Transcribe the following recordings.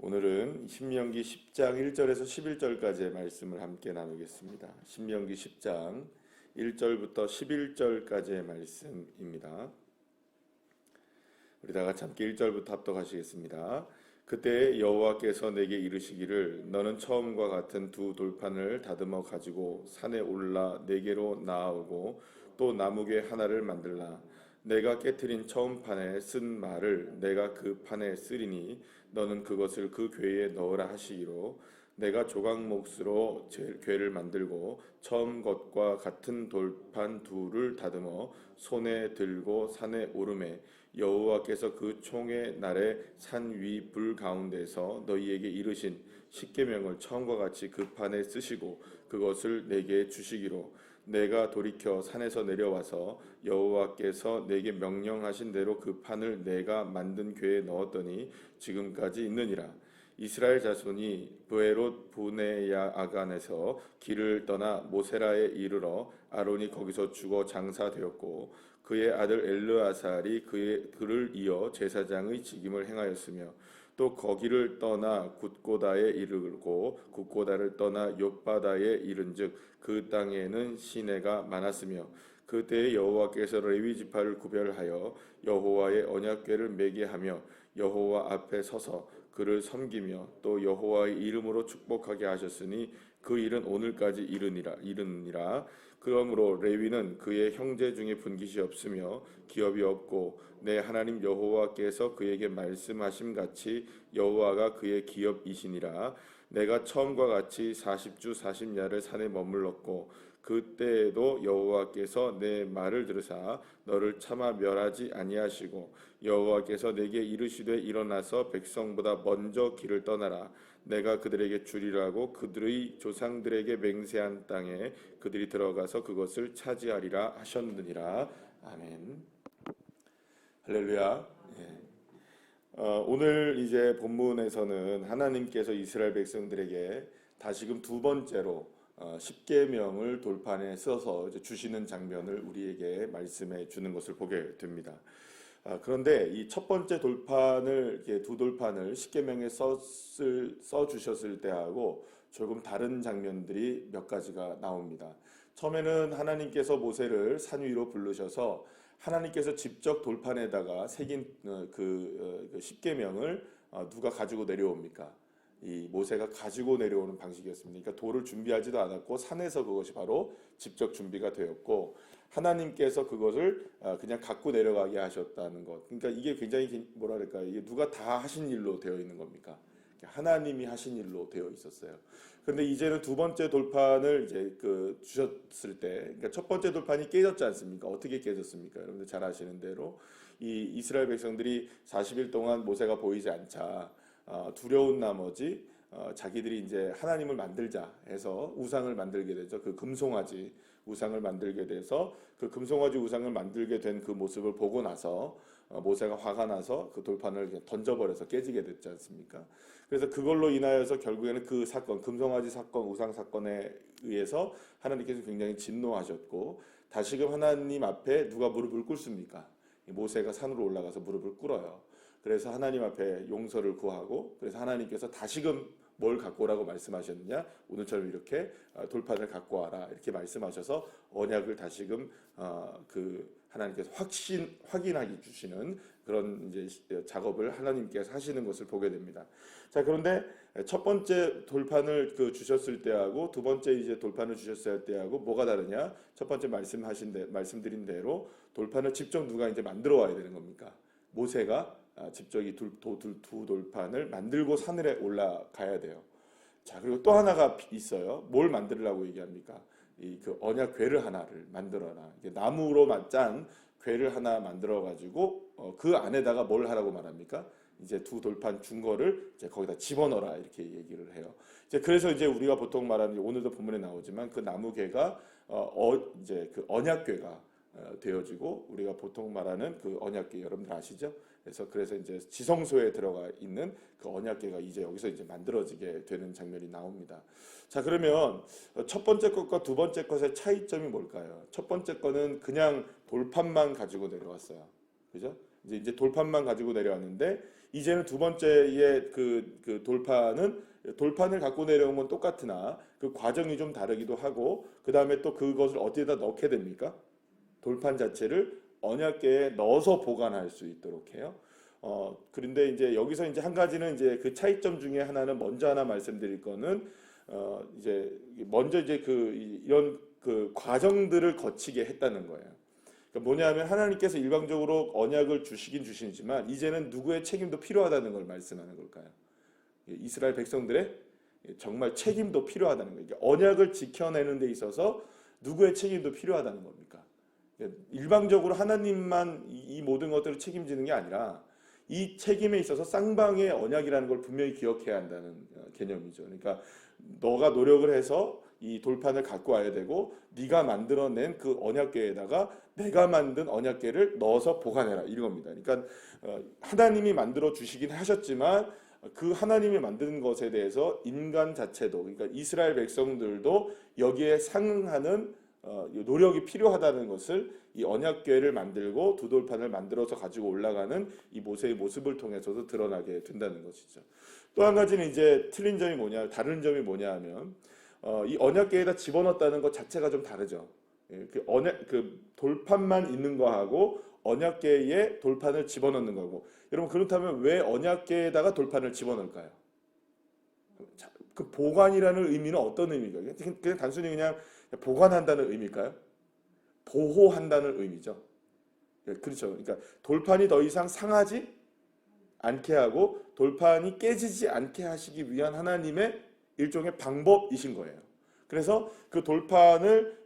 오늘은 신명기 10장 1절에서 11절까지의 말씀을 함께 나누겠습니다. 신명기 10장 1절부터 11절까지의 말씀입니다. 우리 다 같이 함께 1절부터 합독하시겠습니다. 그때 여호와께서 내게 이르시기를 너는 처음과 같은 두 돌판을 다듬어 가지고 산에 올라 내게로 나아오고 또 나무괴 하나를 만들라. 내가 깨트린 처음 판에 쓴 말을 내가 그 판에 쓰리니 너는 그것을 그 궤에 넣으라 하시기로 내가 조각 몫으로 궤를 만들고 처음 것과 같은 돌판 둘을 다듬어 손에 들고 산에 오르매 여호와께서 그 총의 날에 산 위 불 가운데서 너희에게 이르신 십계명을 처음과 같이 그 판에 쓰시고 그것을 내게 주시기로 내가 돌이켜 산에서 내려와서 여호와께서 내게 명령하신 대로 그 판을 내가 만든 궤에 넣었더니 지금까지 있느니라. 이스라엘 자손이 브에롯 브네야아간에서 길을 떠나 모세라에 이르러 아론이 거기서 죽어 장사되었고 그의 아들 엘르아살이 그를 이어 제사장의 직임을 행하였으며 또 거기를 떠나 굿고다에 이르고 굿고다를 떠나 욥바다에 이른즉 그 땅에는 시내가 많았으며 그때에 여호와께서 레위 지파를 구별하여 여호와의 언약궤를 매게 하며 여호와 앞에 서서 그를 섬기며 또 여호와의 이름으로 축복하게 하셨으니 그 일은 오늘까지 이르니라. 그러므로 레위는 그의 형제 중에 분깃이 없으며 기업이 없고 내 하나님 여호와께서 그에게 말씀하심 같이 여호와가 그의 기업이시니라. 내가 처음과 같이 40주 40야를 산에 머물렀고 그때에도 여호와께서 내 말을 들으사 너를 차마 멸하지 아니하시고 여호와께서 내게 이르시되 일어나서 백성보다 먼저 길을 떠나라. 내가 그들에게 주리라고 그들의 조상들에게 맹세한 땅에 그들이 들어가서 그것을 차지하리라 하셨느니라. 아멘. 할렐루야. 오늘 이제 본문에서는 하나님께서 이스라엘 백성들에게 다시금 두 번째로 십계명을 돌판에 써서 주시는 장면을 우리에게 말씀해 주는 것을 보게 됩니다. 그런데 이 첫 번째 돌판을 두 돌판을 십계명에 써 주셨을 때하고 조금 다른 장면들이 몇 가지가 나옵니다. 처음에는 하나님께서 모세를 산 위로 부르셔서 하나님께서 직접 돌판에다가 새긴 그 십계명을 누가 가지고 내려옵니까? 이 모세가 가지고 내려오는 방식이었습니다. 그러니까 돌을 준비하지도 않았고 산에서 그것이 바로 직접 준비가 되었고 하나님께서 그것을 그냥 갖고 내려가게 하셨다는 것. 그러니까 이게 굉장히 뭐랄까요? 이게 누가 다 하신 일로 되어 있는 겁니까? 하나님이 하신 일로 되어 있었어요. 그런데 이제는 두 번째 돌판을 이제 주셨을 때, 그러니까 첫 번째 돌판이 깨졌지 않습니까? 어떻게 깨졌습니까? 여러분들 잘 아시는 대로 이 이스라엘 백성들이 40일 동안 모세가 보이지 않자 두려운 나머지 자기들이 이제 하나님을 만들자 해서 우상을 만들게 되죠. 그 금송아지 우상을 만들게 돼서 그 금송아지 우상을 만들게 된 그 모습을 보고 나서 모세가 화가 나서 그 돌판을 던져버려서 깨지게 됐지 않습니까? 그래서 그걸로 인하여서 결국에는 그 사건, 금송아지 사건, 우상 사건에 의해서 하나님께서 굉장히 진노하셨고 다시금 하나님 앞에 누가 무릎을 꿇습니까? 모세가 산으로 올라가서 무릎을 꿇어요. 그래서 하나님 앞에 용서를 구하고 그래서 하나님께서 다시금 뭘 갖고 오라고 말씀하셨느냐? 오늘처럼 이렇게 돌판을 갖고 와라 이렇게 말씀하셔서 언약을 다시금 하나님께서 확인하게 주시는 그런 이제 작업을 하나님께서 하시는 것을 보게 됩니다. 자, 그런데 첫 번째 돌판을 주셨을 때하고 두 번째 이제 돌판을 주셨을 때하고 뭐가 다르냐? 첫 번째 말씀드린 대로 돌판을 직접 누가 이제 만들어 와야 되는 겁니까? 모세가 직접 이 두 돌판을 만들고 산에 올라가야 돼요. 자, 그리고 또 하나가 있어요. 뭘 만들라고 얘기합니까? 그 언약 궤를 하나를 만들어라. 나무로 짠 궤를 하나 만들어 가지고 그 안에다가 뭘 하라고 말합니까? 이제 두 돌판 준 거를 이제 거기다 집어넣어라 이렇게 얘기를 해요. 이제 그래서 이제 우리가 보통 말하는 오늘도 본문에 나오지만 그 나무 궤가 이제 그 언약 궤가 되어지고 우리가 보통 말하는 그 언약궤 여러분들 아시죠? 그래서 이제 지성소에 들어가 있는 그 언약궤가 이제 여기서 이제 만들어지게 되는 장면이 나옵니다. 자, 그러면 첫 번째 것과 두 번째 것의 차이점이 뭘까요? 첫 번째 거는 그냥 돌판만 가지고 내려왔어요. 그죠? 이제 돌판만 가지고 내려왔는데 이제는 두 번째의 그 돌판을 갖고 내려온 건 똑같으나 그 과정이 좀 다르기도 하고, 그 다음에 또 그것을 어디에다 넣게 됩니까? 돌판 자체를 언약궤에 넣어서 보관할 수 있도록 해요. 그런데 이제 여기서 이제 한 가지는 이제 그 차이점 중에 하나는 먼저 하나 말씀드릴 거는 이제 먼저 이제 이런 그 과정들을 거치게 했다는 거예요. 그러니까 뭐냐면 하나님께서 일방적으로 언약을 주시긴 주시지만 이제는 누구의 책임도 필요하다는 걸 말씀하는 걸까요? 이스라엘 백성들의 정말 책임도 필요하다는 거예요. 그러니까 언약을 지켜내는 데 있어서 누구의 책임도 필요하다는 겁니까? 일방적으로 하나님만 이 모든 것들을 책임지는 게 아니라 이 책임에 있어서 쌍방의 언약이라는 걸 분명히 기억해야 한다는 개념이죠. 그러니까 너가 노력을 해서 이 돌판을 갖고 와야 되고, 네가 만들어낸 그 언약궤에다가 내가 만든 언약궤를 넣어서 보관해라, 이런 겁니다. 그러니까 하나님이 만들어 주시긴 하셨지만 그 하나님이 만든 것에 대해서 인간 자체도, 그러니까 이스라엘 백성들도 여기에 상응하는 노력이 필요하다는 것을 이 언약궤를 만들고 두 돌판을 만들어서 가지고 올라가는 이 모세의 모습을 통해서도 드러나게 된다는 것이죠. 또 한 가지는 이제 틀린 점이 뭐냐, 다른 점이 뭐냐 하면 이 언약궤에다 집어넣었다는 것 자체가 좀 다르죠. 그 돌판만 있는 거하고 언약궤에 돌판을 집어넣는 거고. 여러분, 그렇다면 왜 언약궤에다가 돌판을 집어넣을까요? 그 보관이라는 의미는 어떤 의미일까요? 그냥 단순히 그냥 보관한다는 의미일까요? 보호한다는 의미죠. 그렇죠. 그러니까 돌판이 더 이상 상하지 않게 하고 돌판이 깨지지 않게 하시기 위한 하나님의 일종의 방법이신 거예요. 그래서 그 돌판을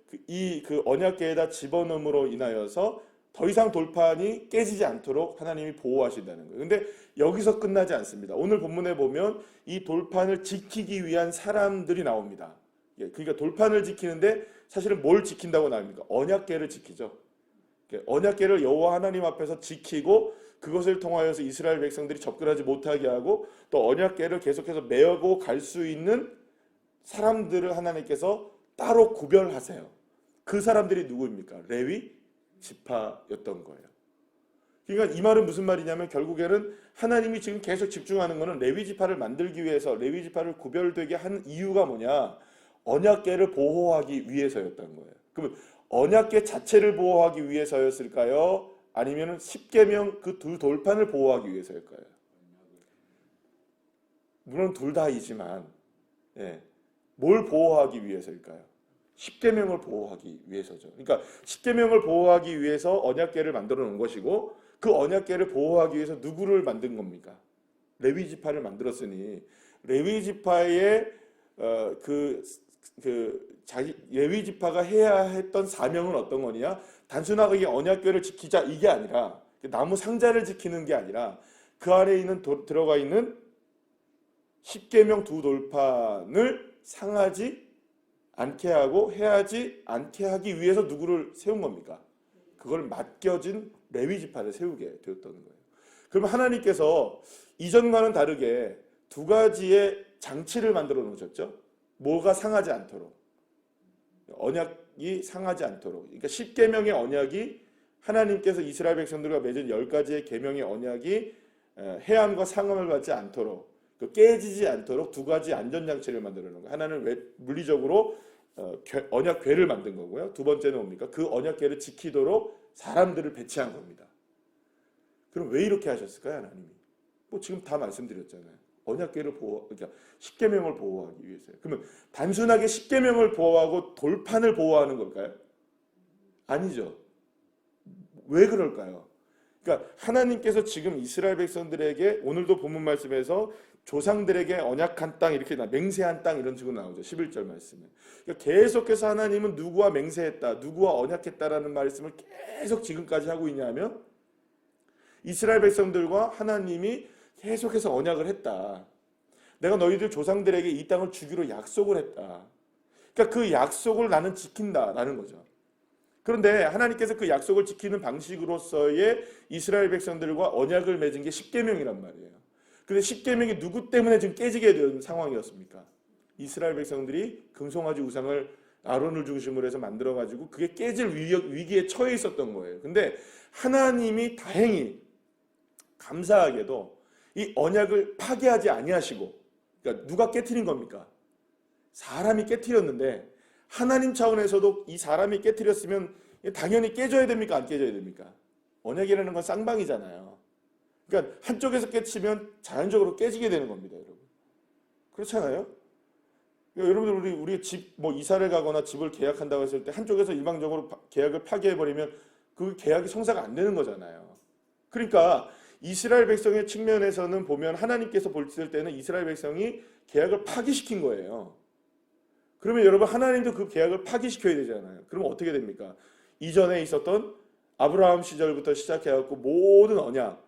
그 언약궤에다 집어넣음으로 인하여서 더 이상 돌판이 깨지지 않도록 하나님이 보호하신다는 거예요. 근데 여기서 끝나지 않습니다. 오늘 본문에 보면 이 돌판을 지키기 위한 사람들이 나옵니다. 그러니까 돌판을 지키는데 사실은 뭘 지킨다고 나옵니까? 언약궤를 지키죠. 언약궤를 여호와 하나님 앞에서 지키고 그것을 통하여서 이스라엘 백성들이 접근하지 못하게 하고 또 언약궤를 계속해서 메고 갈 수 있는 사람들을 하나님께서 따로 구별하세요. 그 사람들이 누구입니까? 레위 지파였던 거예요. 그러니까 이 말은 무슨 말이냐면 결국에는 하나님이 지금 계속 집중하는 것은 레위 지파를 만들기 위해서 레위 지파를 구별되게 한 이유가 뭐냐? 언약궤를 보호하기 위해서였던 거예요. 그러면 언약궤 자체를 보호하기 위해서였을까요? 아니면 십계명 그 두 돌판을 보호하기 위해서일까요? 물론 둘 다이지만 뭘 보호하기 위해서일까요? 십계명을 보호하기 위해서죠. 그러니까 십계명을 보호하기 위해서 언약궤를 만들어 놓은 것이고 그 언약궤를 보호하기 위해서 누구를 만든 겁니까? 레위 지파를 만들었으니 레위 지파의 레위 지파가 해야 했던 사명은 어떤 거냐? 단순하게 언약궤를 지키자 이게 아니라 나무 상자를 지키는 게 아니라 그 안에 있는 들어가 있는 십계명 두 돌판을 상하지 않게 하고 해하지 않게 하기 위해서 누구를 세운 겁니까? 그걸 맡겨진 레위 지파를 세우게 되었던 거예요. 그러면 하나님께서 이전과는 다르게 두 가지의 장치를 만들어 놓으셨죠. 뭐가 상하지 않도록, 언약이 상하지 않도록. 그러니까 십계명의 언약이 하나님께서 이스라엘 백성들과 맺은 10가지의 계명의 언약이 해함과 상함을 받지 않도록, 깨지지 않도록 두 가지 안전장치를 만들어 놓은 거예요. 하나는 물리적으로 언약궤를 만든 거고요. 두 번째는 뭡니까? 그 언약궤를 지키도록 사람들을 배치한 겁니다. 그럼 왜 이렇게 하셨을까요, 하나님이? 뭐 지금 다 말씀드렸잖아요. 언약궤를 그러니까 십계명을 보호하기 위해서요. 그러면 단순하게 십계명을 보호하고 돌판을 보호하는 걸까요? 아니죠. 왜 그럴까요? 그러니까 하나님께서 지금 이스라엘 백성들에게 오늘도 본문 말씀에서 조상들에게 언약한 땅 이렇게 맹세한 땅 이런 식으로 나오죠. 11절 말씀에. 그러니까 계속해서 하나님은 누구와 맹세했다, 누구와 언약했다라는 말씀을 계속 지금까지 하고 있냐면 이스라엘 백성들과 하나님이 계속해서 언약을 했다. 내가 너희들 조상들에게 이 땅을 주기로 약속을 했다. 그러니까 그 약속을 나는 지킨다라는 거죠. 그런데 하나님께서 그 약속을 지키는 방식으로서의 이스라엘 백성들과 언약을 맺은 게 십계명이란 말이에요. 그런데 십계명이 누구 때문에 지금 깨지게 된 상황이었습니까? 이스라엘 백성들이 금송아지 우상을 아론을 중심으로 해서 만들어가지고 그게 깨질 위기에 처해 있었던 거예요. 근데 하나님이 다행히 감사하게도 이 언약을 파괴하지 아니하시고, 그러니까 누가 깨트린 겁니까? 사람이 깨트렸는데 하나님 차원에서도 이 사람이 깨트렸으면 당연히 깨져야 됩니까? 안 깨져야 됩니까? 언약이라는 건 쌍방이잖아요. 그러니까 한쪽에서 깨치면 자연적으로 깨지게 되는 겁니다, 여러분. 그렇잖아요? 그러니까 여러분들 우리 집 뭐 이사를 가거나 집을 계약한다고 했을 때 한쪽에서 일방적으로 계약을 파기해 버리면 그 계약이 성사가 안 되는 거잖아요. 그러니까 이스라엘 백성의 측면에서는 보면 하나님께서 볼 때는 이스라엘 백성이 계약을 파기시킨 거예요. 그러면 여러분 하나님도 그 계약을 파기시켜야 되잖아요. 그러면 어떻게 됩니까? 이전에 있었던 아브라함 시절부터 시작해갖고 모든 언약,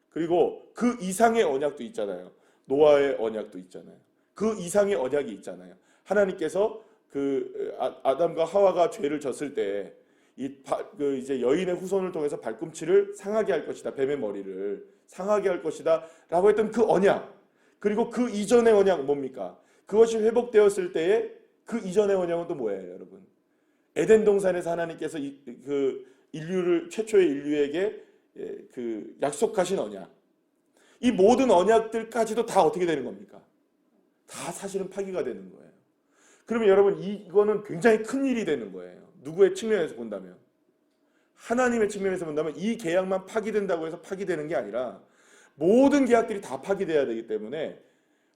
그리고 그 이상의 언약도 있잖아요. 노아의 언약도 있잖아요. 그 이상의 언약이 있잖아요. 하나님께서 그 아담과 하와가 죄를 졌을 때 이제 여인의 후손을 통해서 발꿈치를 상하게 할 것이다. 뱀의 머리를 상하게 할 것이다. 라고 했던 그 언약. 그리고 그 이전의 언약 뭡니까? 그것이 회복되었을 때에 그 이전의 언약은 또 뭐예요, 여러분? 에덴 동산에서 하나님께서 최초의 인류에게 그 약속하신 언약. 이 모든 언약들까지도 다 어떻게 되는 겁니까? 다 사실은 파기가 되는 거예요. 그러면 여러분 이거는 굉장히 큰 일이 되는 거예요. 누구의 측면에서 본다면? 하나님의 측면에서 본다면 이 계약만 파기된다고 해서 파기되는 게 아니라 모든 계약들이 다 파기돼야 되기 때문에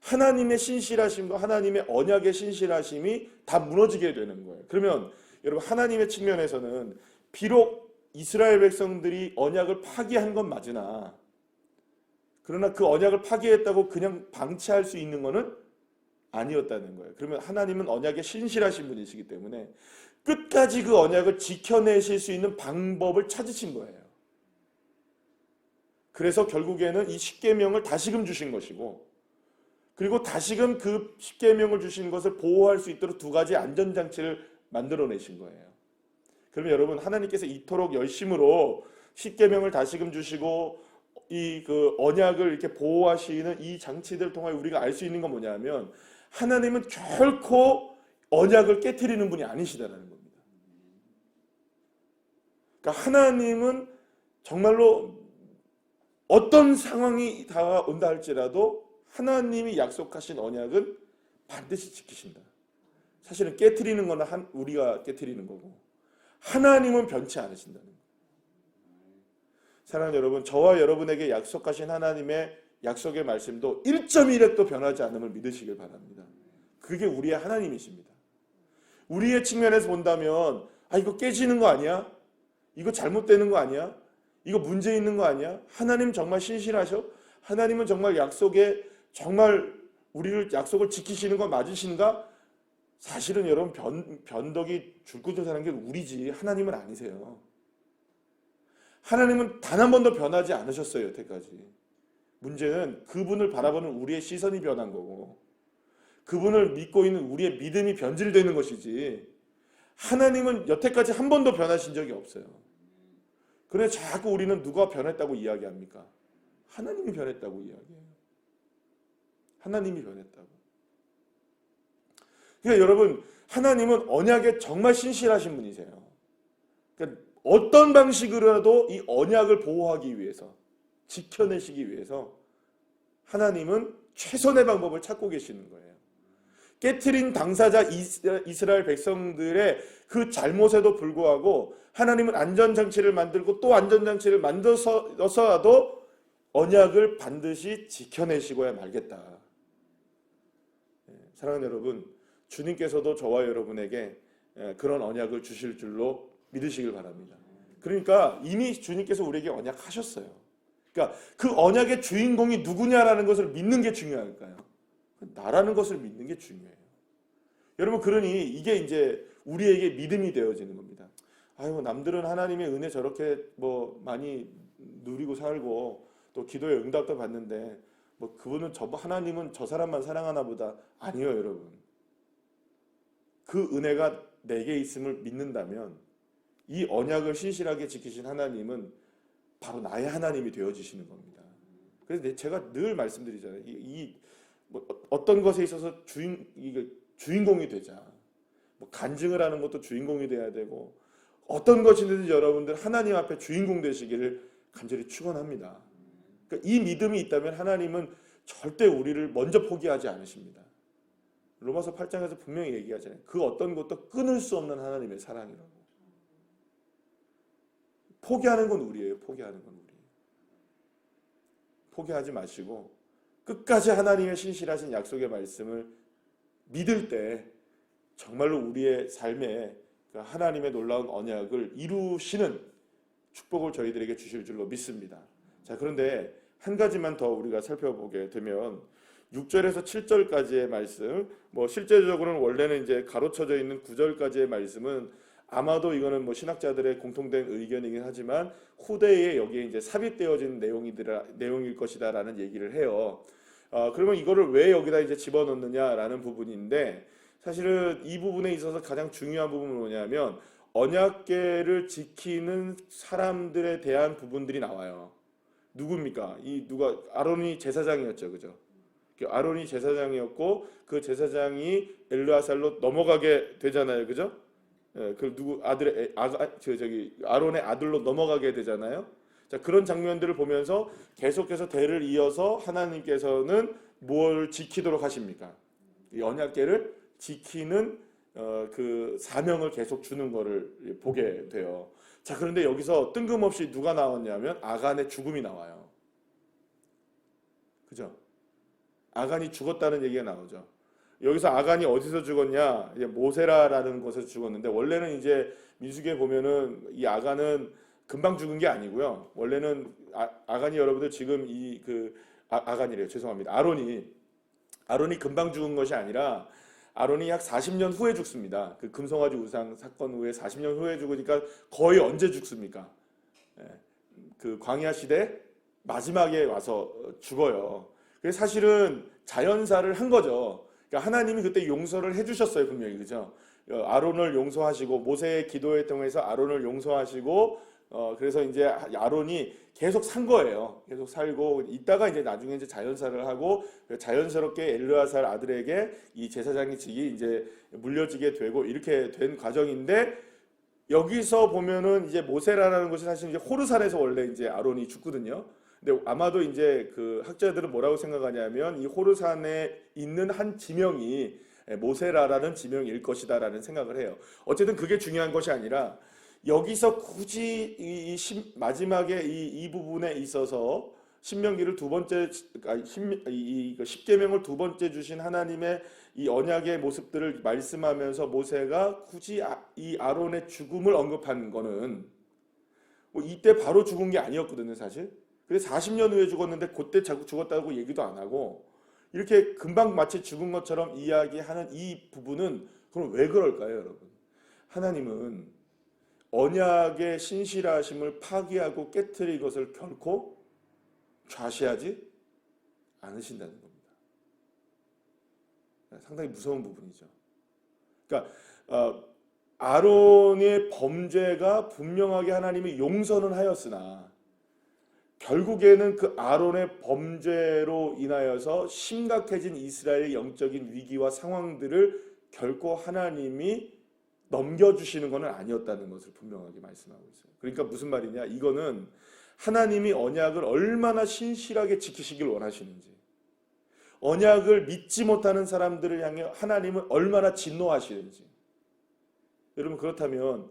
하나님의 신실하심과 하나님의 언약의 신실하심이 다 무너지게 되는 거예요. 그러면 여러분 하나님의 측면에서는 비록 이스라엘 백성들이 언약을 파기한 건 맞으나 그러나 그 언약을 파기했다고 그냥 방치할 수 있는 것은 아니었다는 거예요. 그러면 하나님은 언약에 신실하신 분이시기 때문에 끝까지 그 언약을 지켜내실 수 있는 방법을 찾으신 거예요. 그래서 결국에는 이 십계명을 다시금 주신 것이고, 그리고 다시금 그 십계명을 주신 것을 보호할 수 있도록 두 가지 안전장치를 만들어내신 거예요. 그러면 여러분 하나님께서 이토록 열심으로 십계명을 다시금 주시고 이 그 언약을 이렇게 보호하시는 이 장치들을 통해 우리가 알 수 있는 건 뭐냐면 하나님은 결코 언약을 깨트리는 분이 아니시다라는 겁니다. 그러니까 하나님은 정말로 어떤 상황이 다가온다 할지라도 하나님이 약속하신 언약은 반드시 지키신다. 사실은 깨트리는 건 우리가 깨트리는 거고 하나님은 변치 않으신다는 거예요. 사랑하는 여러분, 저와 여러분에게 약속하신 하나님의 약속의 말씀도 1.1획도 변하지 않음을 믿으시길 바랍니다. 그게 우리의 하나님이십니다. 우리의 측면에서 본다면 이거 깨지는 거 아니야? 이거 잘못되는 거 아니야? 이거 문제 있는 거 아니야? 하나님 정말 신실하셔? 하나님은 정말 약속에 정말 우리를 약속을 지키시는 거 맞으신가? 사실은 여러분 변덕이 줄곧 사는 게 우리지 하나님은 아니세요. 하나님은 단 한 번도 변하지 않으셨어요, 여태까지. 문제는 그분을 바라보는 우리의 시선이 변한 거고 그분을 믿고 있는 우리의 믿음이 변질되는 것이지 하나님은 여태까지 한 번도 변하신 적이 없어요. 그래서 자꾸 우리는 누가 변했다고 이야기합니까? 하나님이 변했다고 이야기해요. 하나님이 변했다고. 그러니까 여러분 하나님은 언약에 정말 신실하신 분이세요. 그러니까 어떤 방식으로라도 이 언약을 보호하기 위해서 지켜내시기 위해서 하나님은 최선의 방법을 찾고 계시는 거예요. 깨트린 당사자 이스라엘 백성들의 그 잘못에도 불구하고 하나님은 안전장치를 만들고 또 안전장치를 만들어서라도 언약을 반드시 지켜내시고야 말겠다. 사랑하는 여러분, 주님께서도 저와 여러분에게 그런 언약을 주실 줄로 믿으시길 바랍니다. 그러니까 이미 주님께서 우리에게 언약하셨어요. 그러니까 그 언약의 주인공이 누구냐라는 것을 믿는 게 중요할까요? 나라는 것을 믿는 게 중요해요. 여러분 그러니 이게 이제 우리에게 믿음이 되어지는 겁니다. 남들은 하나님의 은혜 저렇게 많이 누리고 살고 또 기도의 응답도 받는데 그분은 하나님은 저 사람만 사랑하나 보다. 아니요, 여러분. 그 은혜가 내게 있음을 믿는다면 이 언약을 신실하게 지키신 하나님은 바로 나의 하나님이 되어지시는 겁니다. 그래서 제가 늘 말씀드리잖아요. 어떤 것에 있어서 주인공이 되자. 간증을 하는 것도 주인공이 돼야 되고 어떤 것이든지 여러분들 하나님 앞에 주인공 되시기를 간절히 축원합니다. 그러니까 이 믿음이 있다면 하나님은 절대 우리를 먼저 포기하지 않으십니다. 로마서 8장에서 분명히 얘기하잖아요. 그 어떤 것도 끊을 수 없는 하나님의 사랑이라고. 포기하는 건 우리예요. 포기하는 건 우리. 포기하지 마시고 끝까지 하나님의 신실하신 약속의 말씀을 믿을 때 정말로 우리의 삶에 하나님의 놀라운 언약을 이루시는 축복을 저희들에게 주실 줄로 믿습니다. 자, 그런데 한 가지만 더 우리가 살펴보게 되면 6절에서 7절까지의 말씀, 실제적으로는 원래는 이제 가로쳐져 있는 9절까지의 말씀은 아마도 이거는 신학자들의 공통된 의견이긴 하지만 후대에 여기에 이제 삽입되어진 내용일 것이다라는 얘기를 해요. 그러면 이거를 왜 여기다 이제 집어넣느냐라는 부분인데, 사실은 이 부분에 있어서 가장 중요한 부분은 뭐냐면 언약궤를 지키는 사람들에 대한 부분들이 나와요. 누굽니까? 아론이 제사장이었죠, 그죠? 아론이 제사장이었고 그 제사장이 엘르아살로 넘어가게 되잖아요, 그죠? 아론의 아들로 넘어가게 되잖아요. 자, 그런 장면들을 보면서 계속해서 대를 이어서 하나님께서는 뭘 지키도록 하십니까? 이 언약궤를 지키는 그 사명을 계속 주는 거를 보게 돼요. 자, 그런데 여기서 뜬금없이 누가 나왔냐면 아간의 죽음이 나와요. 그죠? 아간이 죽었다는 얘기가 나오죠. 여기서 아간이 어디서 죽었냐? 이제 모세라라는 곳에서 죽었는데, 원래는 이제 민수기에 보면은 이 아간은 금방 죽은 게 아니고요. 원래는 아간이, 여러분들 지금 아간이래요. 죄송합니다. 아론이 금방 죽은 것이 아니라 아론이 약 40년 후에 죽습니다. 그 금송아지 우상 사건 후에 40년 후에 죽으니까 거의 언제 죽습니까? 그 광야 시대 마지막에 와서 죽어요. 그래서 사실은 자연사를 한 거죠. 그러니까 하나님이 그때 용서를 해주셨어요, 분명히, 그죠? 아론을 용서하시고 모세의 기도에 통해서 아론을 용서하시고, 그래서 이제 아론이 계속 산 거예요. 계속 살고 있다가 이제 나중에 이제 자연사를 하고 자연스럽게 엘르아살 아들에게 이 제사장의 직이 이제 물려지게 되고 이렇게 된 과정인데, 여기서 보면은 이제 모세라는 것이 사실 이제 호르산에서 원래 이제 아론이 죽거든요. 근데 아마도 이제 그 학자들은 뭐라고 생각하냐면 이 호르산에 있는 한 지명이 모세라라는 지명일 것이다라는 생각을 해요. 어쨌든 그게 중요한 것이 아니라 여기서 굳이 마지막에 이 부분에 있어서 십계명을 두 번째 주신 하나님의 이 언약의 모습들을 말씀하면서 모세가 굳이 이 아론의 죽음을 언급한 거는 이때 바로 죽은 게 아니었거든요, 사실. 그래서 40년 후에 죽었는데 그때 죽었다고 얘기도 안 하고 이렇게 금방 마치 죽은 것처럼 이야기하는 이 부분은 그럼 왜 그럴까요, 여러분? 하나님은 언약의 신실하심을 파기하고 깨트린 것을 결코 좌시하지 않으신다는 겁니다. 상당히 무서운 부분이죠. 그러니까 아론의 범죄가 분명하게 하나님이 용서는 하였으나 결국에는 그 아론의 범죄로 인하여서 심각해진 이스라엘의 영적인 위기와 상황들을 결코 하나님이 넘겨주시는 것은 아니었다는 것을 분명하게 말씀하고 있어요. 그러니까 무슨 말이냐? 이거는 하나님이 언약을 얼마나 신실하게 지키시길 원하시는지, 언약을 믿지 못하는 사람들을 향해 하나님은 얼마나 진노하시는지. 여러분, 그렇다면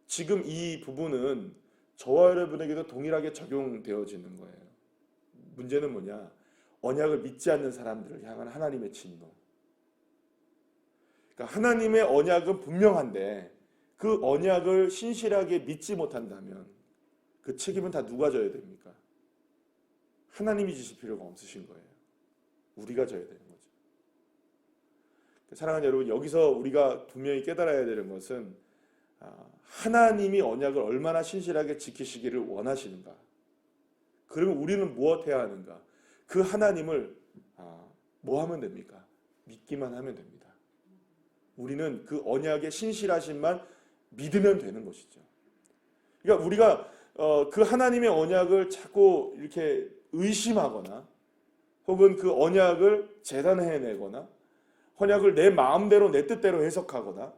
지금 이 부분은 저와 여러분에게도 동일하게 적용되어지는 거예요. 문제는 뭐냐? 언약을 믿지 않는 사람들을 향한 하나님의 진노. 그러니까 하나님의 언약은 분명한데 그 언약을 신실하게 믿지 못한다면 그 책임은 다 누가 져야 됩니까? 하나님이 지실 필요가 없으신 거예요. 우리가 져야 되는 거죠. 사랑하는 여러분, 여기서 우리가 분명히 깨달아야 되는 것은 하나님이 언약을 얼마나 신실하게 지키시기를 원하시는가. 그러면 우리는 무엇해야 하는가? 그 하나님을 뭐 하면 됩니까? 믿기만 하면 됩니다. 우리는 그 언약의 신실하심만 믿으면 되는 것이죠. 그러니까 우리가 그 하나님의 언약을 자꾸 이렇게 의심하거나 혹은 그 언약을 재단해내거나 언약을 내 마음대로 내 뜻대로 해석하거나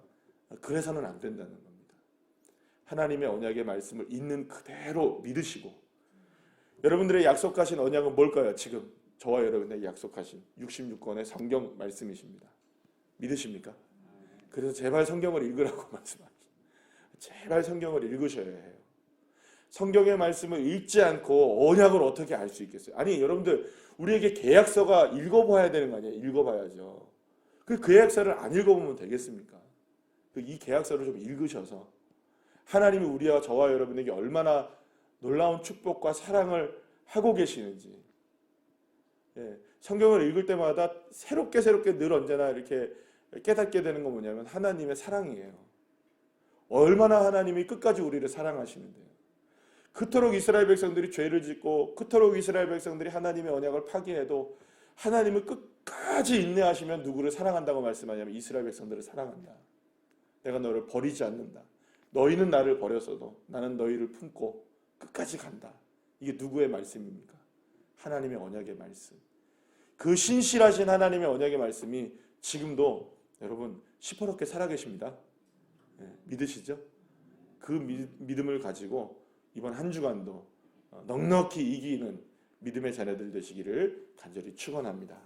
그래서는 안 된다는 겁니다. 하나님의 언약의 말씀을 있는 그대로 믿으시고 여러분들의 약속하신 언약은 뭘까요? 지금 저와 여러분에게 약속하신 66권의 성경 말씀이십니다. 믿으십니까? 그래서 제발 성경을 읽으라고 말씀하십니다. 제발 성경을 읽으셔야 해요. 성경의 말씀을 읽지 않고 언약을 어떻게 알 수 있겠어요? 아니 여러분들 우리에게 계약서가 읽어봐야 되는 거 아니에요? 읽어봐야죠. 그 계약서를 안 읽어보면 되겠습니까? 이 계약서를 좀 읽으셔서 하나님이 우리와 저와 여러분에게 얼마나 놀라운 축복과 사랑을 하고 계시는지, 성경을 읽을 때마다 새롭게 늘 언제나 이렇게 깨닫게 되는 건 뭐냐면 하나님의 사랑이에요. 얼마나 하나님이 끝까지 우리를 사랑하시는데요. 그토록 이스라엘 백성들이 죄를 짓고 그토록 이스라엘 백성들이 하나님의 언약을 파기해도 하나님은 끝까지 인내하시면 누구를 사랑한다고 말씀하냐면 이스라엘 백성들을 사랑한다. 내가 너를 버리지 않는다. 너희는 나를 버렸어도 나는 너희를 품고 끝까지 간다. 이게 누구의 말씀입니까? 하나님의 언약의 말씀. 그 신실하신 하나님의 언약의 말씀이 지금도 여러분 시퍼렇게 살아계십니다. 믿으시죠? 그 믿음을 가지고 이번 한 주간도 넉넉히 이기는 믿음의 자녀들 되시기를 간절히 축원합니다.